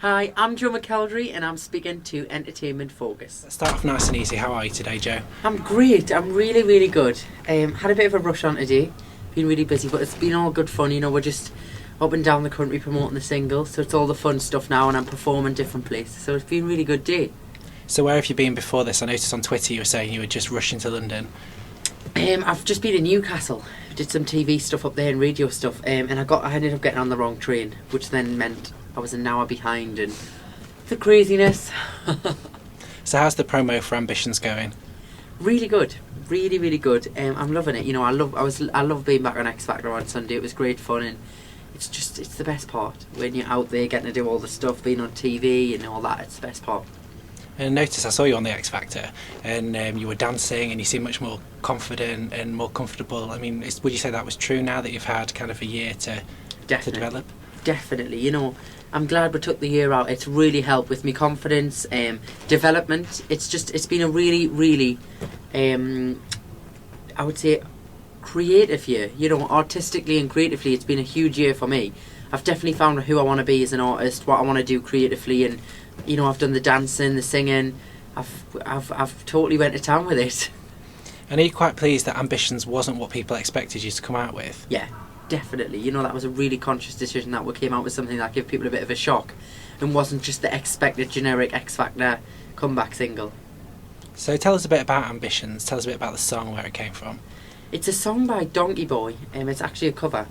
Hi, I'm Joe McElderry and I'm speaking to Entertainment Focus. Let's start off nice and easy. How are you today, Joe? I'm great, I'm really, really good. Had a bit of a rush on today, been really busy, but it's been all good fun. You know, we're just up and down the country promoting the single, so it's all the fun stuff now and I'm performing different places, so it's been a really good day. So where have you been before this? I noticed on Twitter you were saying you were just rushing to London. I've just been in Newcastle, did some TV stuff up there and radio stuff, and I ended up getting on the wrong train, which then meant I was an hour behind and the craziness. So how's the promo for Ambitions going? Really good, really, really good. I'm loving it. You know, I love being back on X Factor on Sunday. It was great fun, and it's the best part when you're out there getting to do all the stuff, being on TV and all that. It's the best part. And notice I saw you on the X Factor, and you were dancing, and you seem much more confident and more comfortable. I mean, would you say that was true now that you've had kind of a year to develop? Definitely. You know, I'm glad we took the year out. It's really helped with my confidence, development. It's been a really, really, I would say, creative year. You know, artistically and creatively, it's been a huge year for me. I've definitely found who I want to be as an artist, what I want to do creatively, and you know, I've done the dancing, the singing. I've totally went to town with it. And are you quite pleased that Ambitions wasn't what people expected you to come out with? Yeah, definitely. You know, that was a really conscious decision that we came out with something that gave people a bit of a shock and wasn't just the expected generic X Factor comeback single. So tell us a bit about Ambitions. Tell us a bit about the song, where it came from. It's a song by Donkey Boy, it's actually a cover.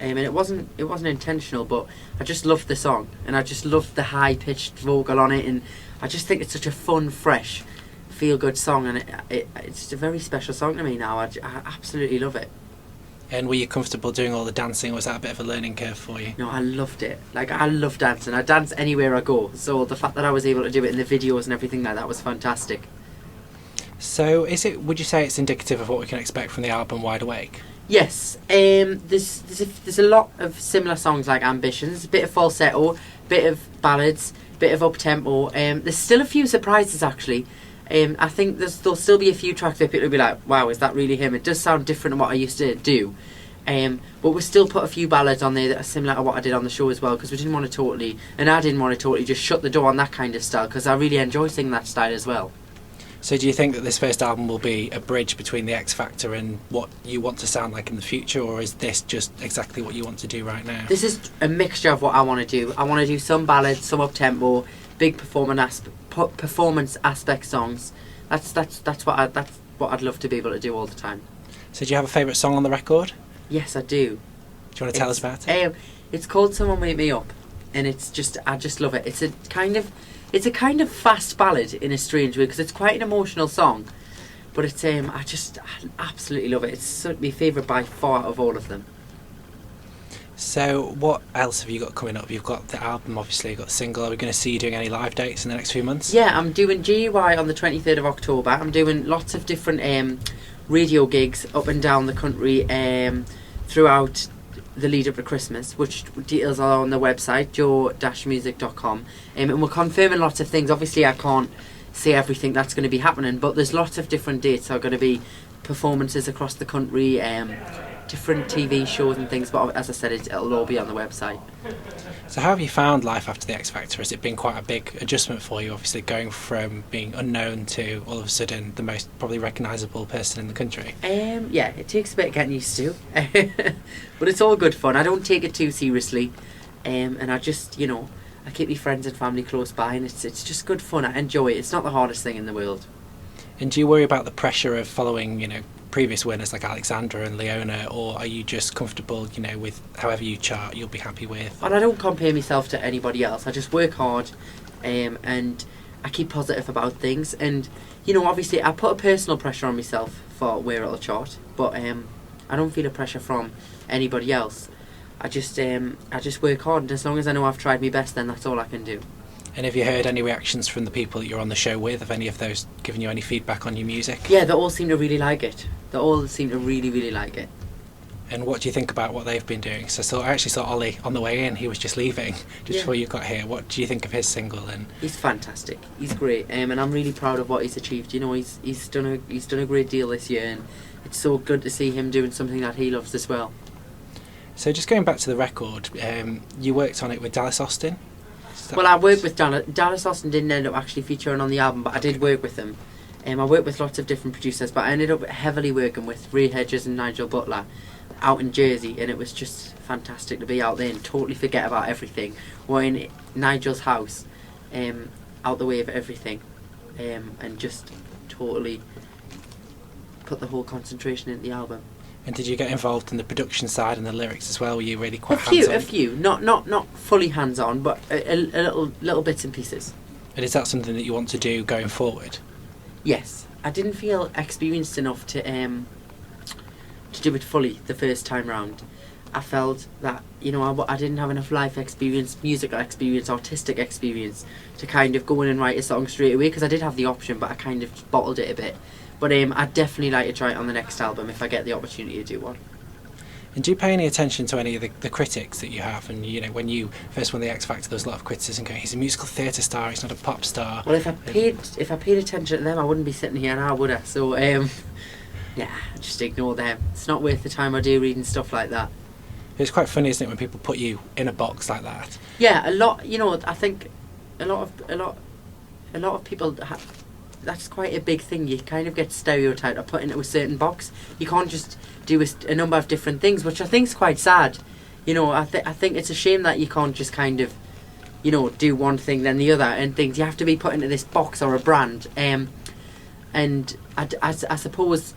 And it wasn't intentional, but I just loved the song, and I just loved the high-pitched vocal on it, and I just think it's such a fun, fresh, feel-good song, and it's just a very special song to me now. I absolutely love it. And were you comfortable doing all the dancing, or was that a bit of a learning curve for you? No, I loved it. Like, I love dancing. I dance anywhere I go, so the fact that I was able to do it in the videos and everything like that was fantastic. So would you say it's indicative of what we can expect from the album Wide Awake? Yes, there's a lot of similar songs like Ambitions, a bit of falsetto, bit of ballads, bit of up-tempo. There's still a few surprises actually. I think there'll still be a few tracks where people will be like, wow, is that really him? It does sound different than what I used to do. But we'll still put a few ballads on there that are similar to what I did on the show as well, because I didn't want to totally just shut the door on that kind of style, because I really enjoy singing that style as well. So do you think that this first album will be a bridge between the X Factor and what you want to sound like in the future, or is this just exactly what you want to do right now? This is a mixture of what I want to do. I want to do some ballads, some up-tempo, big performance aspect songs. That's what I'd love to be able to do all the time. So do you have a favourite song on the record? Yes, I do. Do you want to tell us about it? It's called Someone Wake Me Up, and I just love it. It's a kind of fast ballad in a strange way, because it's quite an emotional song, but I absolutely love it. It's my favourite by far of all of them. So what else have you got coming up? You've got the album, obviously, you've got the single. Are we going to see you doing any live dates in the next few months? Yeah, I'm doing GUI on the 23rd of October. I'm doing lots of different radio gigs up and down the country throughout the lead up to Christmas, which details are on the website joe-music.com, and we're confirming lots of things. Obviously I can't say everything that's going to be happening, but there's lots of different dates. There are going to be performances across the country, different TV shows and things, but as I said, it'll all be on the website. So how have you found life after the X Factor? Has it been quite a big adjustment for you, obviously going from being unknown to all of a sudden the most probably recognisable person in the country? Yeah, it takes a bit of getting used to, but it's all good fun. I don't take it too seriously, and I just, you know, I keep my friends and family close by, and it's just good fun. I enjoy it. It's not the hardest thing in the world. And do you worry about the pressure of following, you know, previous winners like Alexandra and Leona, or are you just comfortable, you know, with however you chart you'll be happy with? And I don't compare myself to anybody else. I just work hard, and I keep positive about things. And you know, obviously, I put a personal pressure on myself for where it'll chart, but I don't feel a pressure from anybody else. I just work hard, and as long as I know I've tried my best, then that's all I can do. And have you heard any reactions from the people that you're on the show with? Have any of those given you any feedback on your music? Yeah, they all seem to really like it. They all seem to really, really like it. And what do you think about what they've been doing? So I actually saw Ollie on the way in. He was just leaving before you got here. What do you think of his single? And he's fantastic. He's great, and I'm really proud of what he's achieved. You know, he's done a great deal this year, and it's so good to see him doing something that he loves as well. So just going back to the record, you worked on it with Dallas Austin. Well, I worked with Dallas Austin didn't end up actually featuring on the album, but I did work with them. I worked with lots of different producers, but I ended up heavily working with Ray Hedges and Nigel Butler out in Jersey, and it was just fantastic to be out there and totally forget about everything. We're in Nigel's house, out the way of everything, and just totally put the whole concentration in the album. And did you get involved in the production side and the lyrics as well? Were you really quite hands-on? A few, not fully hands-on, but a little bits and pieces. And is that something that you want to do going forward? Yes, I didn't feel experienced enough to do it fully the first time round. I felt that, you know, I didn't have enough life experience, musical experience, artistic experience to kind of go in and write a song straight away, because I did have the option, but I kind of bottled it a bit. But I'd definitely like to try it on the next album if I get the opportunity to do one. And do you pay any attention to any of the critics that you have? And, you know, when you first won the X Factor, there was a lot of criticism going, he's a musical theatre star, he's not a pop star. Well, if I paid attention to them, I wouldn't be sitting here now, would I? So, yeah, just ignore them. It's not worth the time I do reading stuff like that. It's quite funny, isn't it, when people put you in a box like that? Yeah, a lot. You know, I think a lot of people that's quite a big thing. You kind of get stereotyped or put into a certain box. You can't just do a number of different things, which I think is quite sad. You know, I think it's a shame that you can't just kind of, you know, do one thing then the other and things. You have to be put into this box or a brand. And I suppose,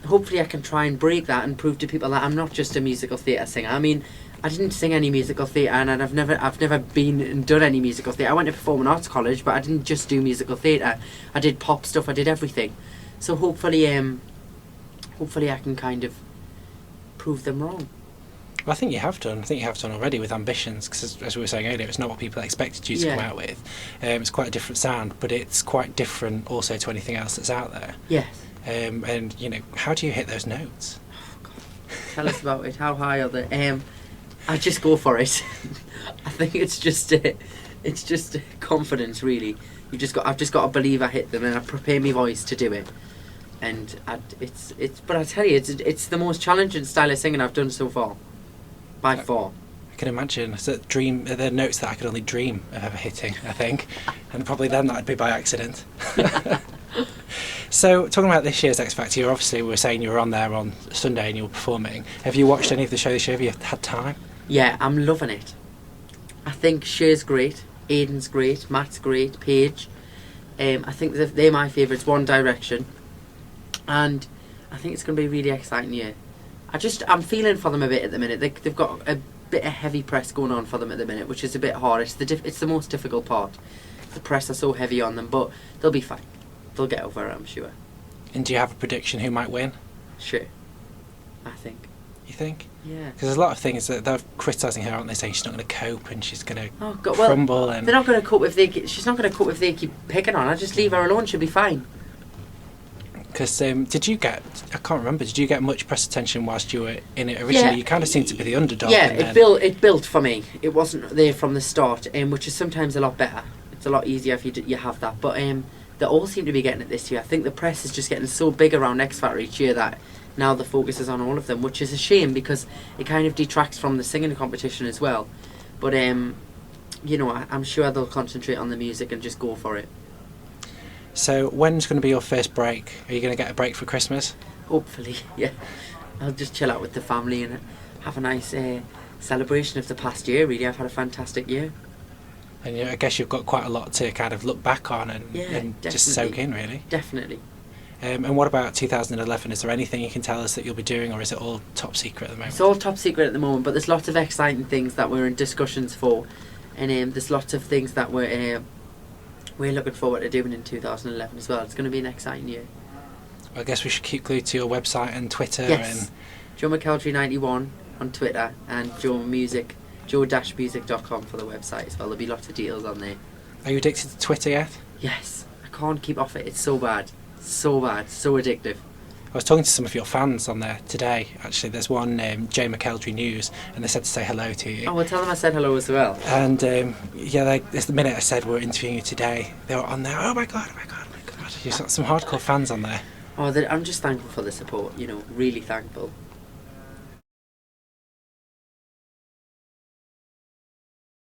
hopefully I can try and break that and prove to people that I'm not just a musical theatre singer. I mean, I didn't sing any musical theatre, and I've never been and done any musical theatre. I went to performing arts college, but I didn't just do musical theatre. I did pop stuff. I did everything. So hopefully I can kind of prove them wrong. Well, I think you have done. I think you have done already with Ambitions, because as we were saying earlier, it's not what people expected you to come out with. It's quite a different sound, but it's quite different also to anything else that's out there. Yes. And you know, how do you hit those notes? Oh, God. Tell us about it. How high are they? I just go for it. I think it's just confidence, really. I've just got to believe I hit them, and I prepare my voice to do it. And but I tell you, it's the most challenging style of singing I've done so far, by far. I can imagine. It's the notes that I could only dream of ever hitting, I think, and probably then that'd be by accident. So, talking about this year's X Factor, we were saying you were on there on Sunday and you were performing. Have you watched any of the show this year? Have you had time? Yeah, I'm loving it. I think Cher's great, Aidan's great, Matt's great, Paige. I think they're my favourites, One Direction. And I think it's going to be a really exciting year. I'm feeling for them a bit at the minute. They've got a bit of heavy press going on for them at the minute, which is a bit hard. It's the most difficult part. The press are so heavy on them, but they'll be fine. They'll get over it, I'm sure. And do you have a prediction who might win? Sure. I think. You think? Yeah. Because there's a lot of things that they're criticising her, aren't they? Saying she's not going to cope and she's going to crumble. Well, and they're not going to cope she's not going to cope if they keep picking on her. Just leave her alone. She'll be fine. Because did you get much press attention whilst you were in it originally? Yeah. You kind of seemed to be the underdog. Yeah, it built for me. It wasn't there from the start, which is sometimes a lot better. It's a lot easier if you have that. But they all seem to be getting it this year. I think the press is just getting so big around X Factor each year that now the focus is on all of them, which is a shame because it kind of detracts from the singing competition as well. But you know, I'm sure they'll concentrate on the music and just go for it. So when's going to be your first break? Are you going to get a break for Christmas? Hopefully, yeah. I'll just chill out with the family and have a nice celebration of the past year. Really, I've had a fantastic year. And I guess you've got quite a lot to kind of look back on and just soak in, really. Definitely. And what about 2011? Is there anything you can tell us that you'll be doing, or is it all top secret at the moment? It's all top secret at the moment, but there's lots of exciting things that we're in discussions for, and there's lots of things that we're looking forward to doing in 2011 as well. It's going to be an exciting year. Well, I guess we should keep glued to your website and Twitter. Yes. And Joe McElderry 91 on Twitter and joe-music.com for the website as well. There'll be lots of details on there. Are you addicted to Twitter yet? Yes. I can't keep off it. It's so bad. So bad. So addictive. I was talking to some of your fans on there today, actually. There's one, Joe McElderry News, and they said to say hello to you. Oh, well, tell them I said hello as well. And, it's the minute I said we're interviewing you today, they were on there, oh my God. You've got some hardcore fans on there. Oh, I'm just thankful for the support, really thankful.